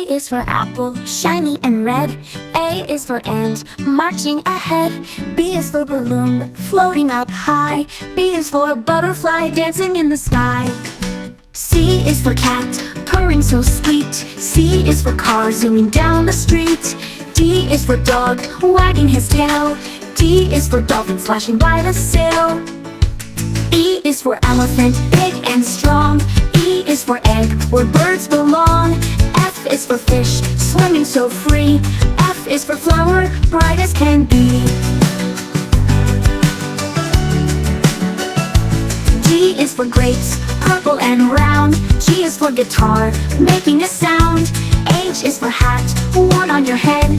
is for apple, shiny and red. A is for ant, marching ahead. B is for balloon, floating up high. B is for butterfly, dancing in the sky. C is for cat, purring so sweet. C is for car, zooming down the street. D is for dog, wagging his tail. D is for dolphin, flashing by the sail. E is for elephant, big and strong. E is for egg, where birds belong. F is for fish, swimming so free. F is for flower, bright as can be. G is for grapes, purple and round. G is for guitar, making a sound. H is for hat, worn on your head.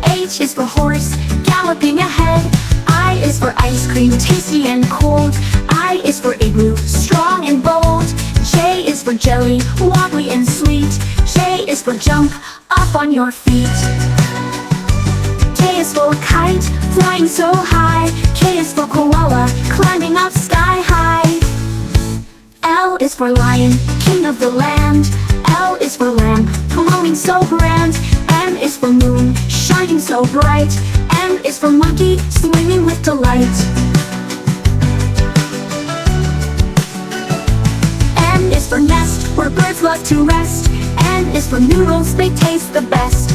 H is for horse, galloping ahead. I is for ice cream, tasty and cold. I is for igloo, strong and bold. J is for jelly, wobbly and sweet. J is for jump, up on your feet. K is for kite, flying so high. K is for koala, climbing up sky high. L is for lion, king of the land. L is for lamp, glowing so grand. M is for moon, shining so bright. M is for monkey, swimming with delight. N is for nest, where birds love to rest. N is for noodles, they taste the best.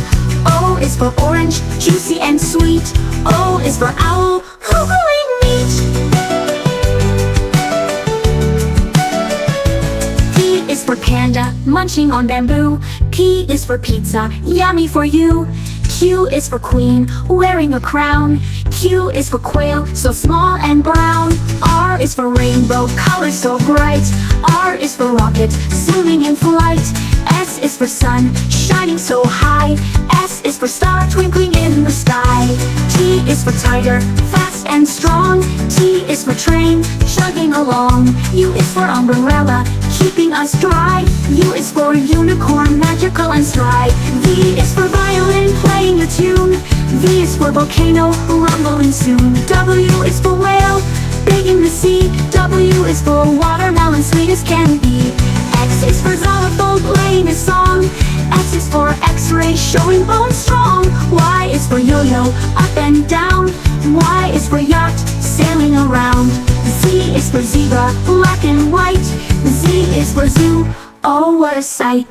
O is for orange, juicy and sweet. O is for owl, googling meat. P is for panda, munching on bamboo. P is for pizza, yummy for you. Q is for queen, wearing a crown. Q is for quail, so small and brown. R is for rainbow, colors so bright. R is for rocket, zooming in flight. S is for sun, shining so high. S is for star, twinkling in the sky. T is for tiger, fast and strong. T is for train, chugging along. U is for umbrella, keeping us dry. U is for unicorn, magical and sly. V is for violin, playing a tune. V is for volcano, rumbling soon. W is for whale, big in the sea. W is for watermelon, sweet as can be. X is for xylophone, playing a song. X is for x-ray, showing bone strong. Y is for yo-yo, up and down. Y is for yacht, sailing around. Z is for zebra, black and white. Z is for zoo, oh what a sight.